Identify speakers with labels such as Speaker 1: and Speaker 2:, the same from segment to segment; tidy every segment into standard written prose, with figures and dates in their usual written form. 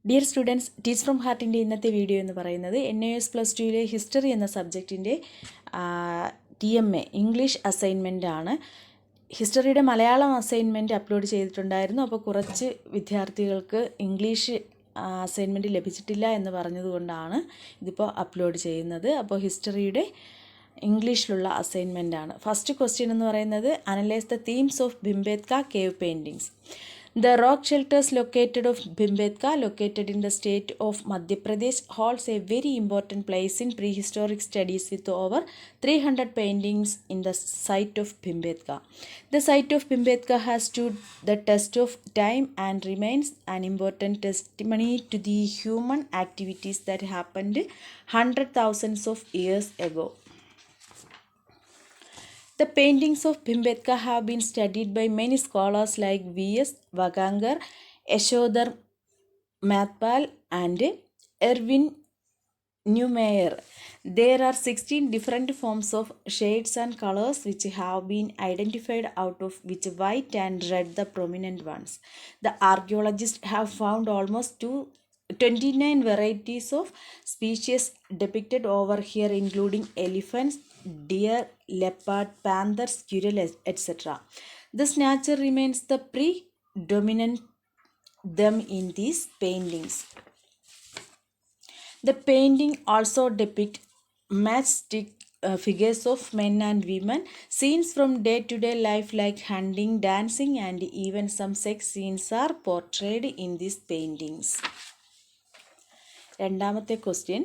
Speaker 1: Dear students, teach from ഹാർട്ടിൻ്റെ ഇന്നത്തെ video എന്ന് പറയുന്നത് NAS+2 ഹിസ്റ്ററി എന്ന സബ്ജക്റ്റിൻ്റെ TMA ഇംഗ്ലീഷ് അസൈൻമെൻ്റ് ആണ്. ഹിസ്റ്ററിയുടെ മലയാളം അസൈൻമെൻറ്റ് അപ്ലോഡ് ചെയ്തിട്ടുണ്ടായിരുന്നു. അപ്പോൾ കുറച്ച് വിദ്യാർത്ഥികൾക്ക് ഇംഗ്ലീഷ് അസൈൻമെൻറ്റ് ലഭിച്ചിട്ടില്ല എന്ന് പറഞ്ഞതുകൊണ്ടാണ് ഇതിപ്പോൾ അപ്ലോഡ് ചെയ്യുന്നത്. അപ്പോൾ ഹിസ്റ്ററിയുടെ ഇംഗ്ലീഷിലുള്ള അസൈൻമെൻ്റ് ആണ്. ഫസ്റ്റ് ക്വസ്റ്റ്യൻ എന്ന് പറയുന്നത് analyse the themes of Bhimbetka cave paintings. The rock shelters located of Bhimbetka, located in the state of Madhya Pradesh, holds a very important place in prehistoric studies with over 300 paintings in the site of Bhimbetka. The site of Bhimbetka has stood the test of time and remains an important testimony to the human activities that happened 100,000 of years ago. The paintings of Bhimbetka have been studied by many scholars like V.S. Wagankar, Yashodhar Mathpal and Erwin Neumayer. There are 16 different forms of shades and colors which have been identified, out of which white and red the prominent ones. The archaeologists have found almost 29 varieties of species depicted over here, including elephants, deer, leopard, panther, squirrel, etc. This nature remains the predominant them in these paintings. The painting also depict matchstick figures of men and women, scenes from day-to-day life like hunting, dancing, and even some sex scenes are portrayed in these paintings. രണ്ടാമത്തെ question,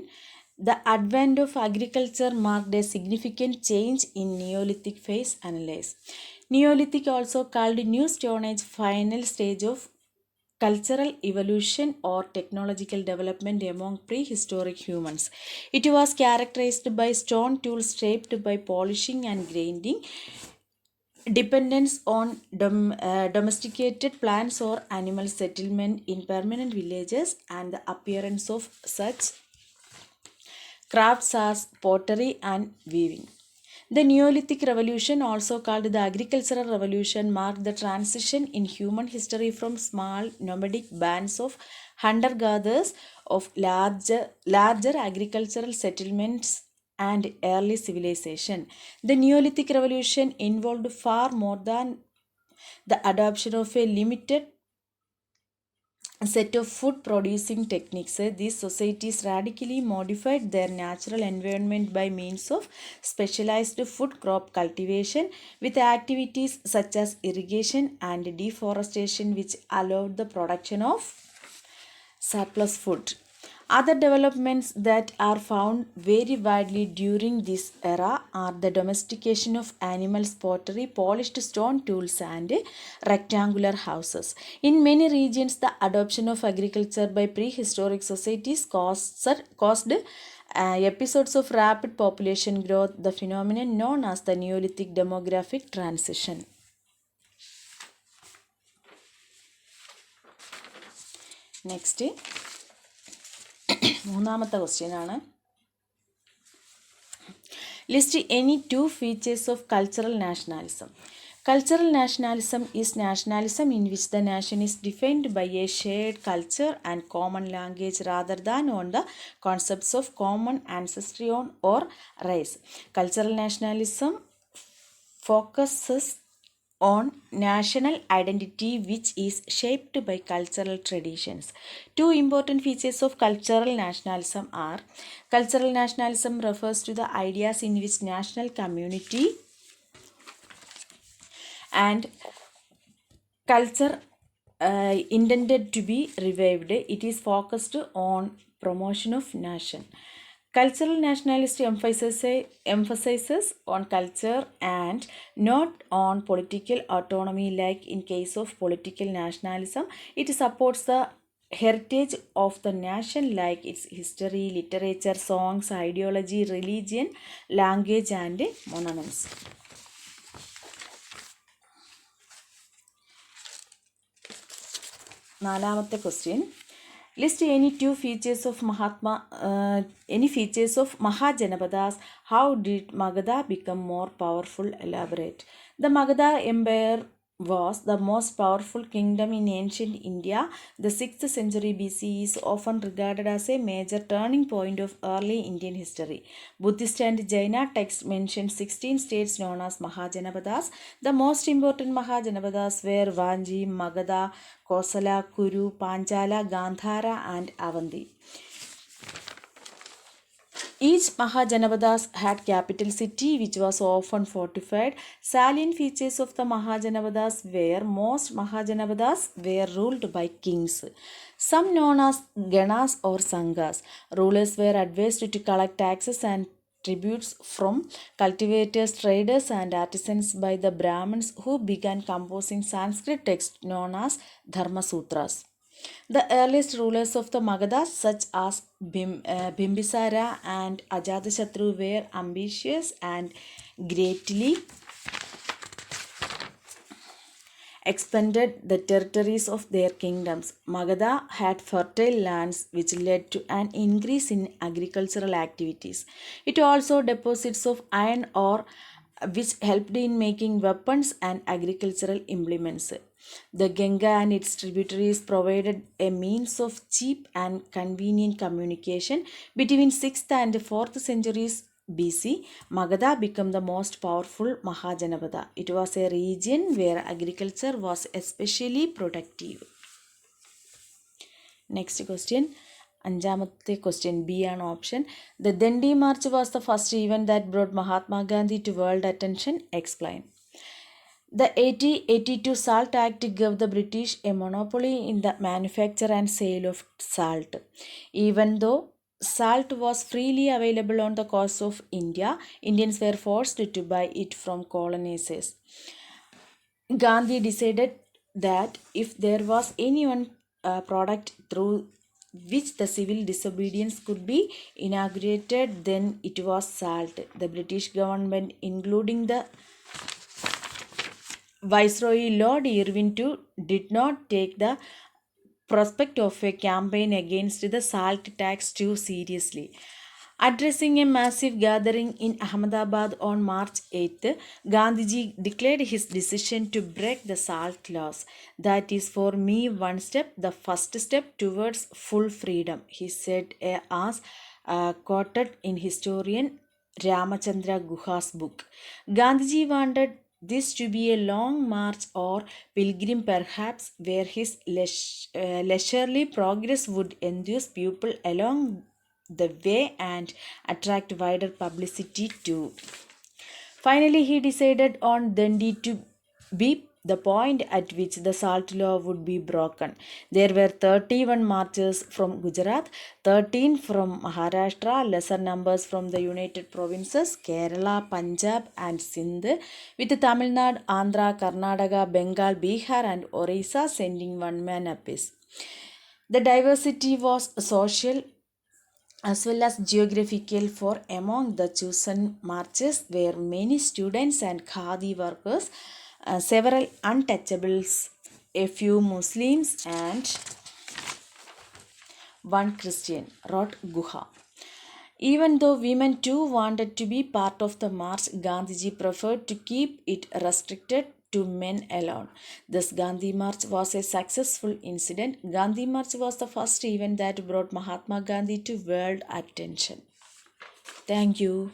Speaker 1: the advent of agriculture marked a significant change in Neolithic phase. Analyze. Neolithic, also called New Stone Age, final stage of cultural evolution or technological development among prehistoric humans. It was characterized by stone tools shaped by polishing and grinding, dependence on domesticated plants or animal settlement in permanent villages, and the appearance of such crafts as pottery and weaving. The Neolithic Revolution, also called the Agricultural Revolution, marked the transition in human history from small nomadic bands of hunter-gatherers of larger agricultural settlements and early civilization. The Neolithic Revolution involved far more than the adoption of a limited set of food producing techniques. These societies radically modified their natural environment by means of specialized food crop cultivation, with activities such as irrigation and deforestation which allowed the production of surplus food. Other developments that are found very widely during this era are the domestication of animals, pottery, polished stone tools, and rectangular houses. In many regions, the adoption of agriculture by prehistoric societies caused episodes of rapid population growth, the phenomenon known as the Neolithic demographic transition. Next, മൂന്നാമത്തെ question ആണ്, list any two features of cultural nationalism. Cultural nationalism is nationalism in which the nation is defined by a shared culture and common language rather than on the concepts of common ancestry or race. Cultural nationalism focuses on national identity which is shaped by cultural traditions. Two important features of cultural nationalism are: cultural nationalism refers to the ideas in which national community and culture intended to be revived. It is focused on promotion of nation. Cultural nationalist emphasizes on culture and not on political autonomy. Like in case of political nationalism, it supports the heritage of the nation like its history, literature, songs, ideology, religion, language, and monuments. നാലാമത്തെ question, list any two features of Mahajanapadas. How did Magadha become more powerful? Elaborate. The Magadha Empire was the most powerful kingdom in ancient India. The 6th century BC is often regarded as a major turning point of early Indian history. Buddhist and Jaina texts mention 16 states known as Mahajanapadas. The most important Mahajanapadas were Vanji, Magadha, Kosala, Kuru, Panchala, Gandhara, and Avanti. Each Mahajanapadas had capital city which was often fortified. Salient features of the Mahajanapadas were most Mahajanapadas were ruled by kings, some known as Ganas or Sanghas. Rulers were advised to collect taxes and tributes from cultivators, traders, and artisans by the Brahmins, who began composing Sanskrit texts known as Dharma Sutras. The earliest rulers of the Magadha, such as Bimbisara and Ajatashatru, were ambitious and greatly expanded the territories of their kingdoms. Magadha had fertile lands which led to an increase in agricultural activities. It also deposits of iron ore which helped in making weapons and agricultural implements. The Ganga and its tributaries provided a means of cheap and convenient communication. Between 6th and 4th centuries BC, Magadha became the most powerful Mahajanapada. It was a region where agriculture was especially productive. Next question. അഞ്ചാമത്തെ question B ആണ് option. The Dandi March was the first event that broad Mahatma Gandhi to world attention. Explain. The 1882 Salt Act gave the British a monopoly in the manufacture and sale of salt. Even though salt was freely available on the coast of India, Indians were forced to buy it from colonizers. Gandhi decided that if there was any one product through which the civil disobedience could be inaugurated, then it was salt. The British government, including the Viceroy Lord Irwin too, did not take the prospect of a campaign against the salt tax too seriously. Addressing a massive gathering in Ahmedabad on March 8th, Gandhiji declared his decision to break the salt laws. That is for me one step, the first step towards full freedom, he said, as quoted in historian Ramachandra Guha's book. Gandhiji wanted this to be a long march or pilgrim perhaps, where his leisurely progress would enthuse people along the way and attract wider publicity too. Finally, he decided on Dandi to be the point at which the salt law would be broken. There were 31 marches from Gujarat, 13 from Maharashtra, lesser numbers from the United Provinces, Kerala, Punjab and Sindh, with Tamil Nadu, Andhra, Karnataka, Bengal, Bihar and Orissa sending one man apiece. The diversity was social as well as geographical, for among the chosen marches were many students and khadi workers, several untouchables, a few Muslims and one Christian, wrote Guha. Even though women too wanted to be part of the march, Gandhiji preferred to keep it restricted to men alone. Thus, Gandhi March was a successful incident. Gandhi March was the first event that brought Mahatma Gandhi to world attention. Thank you.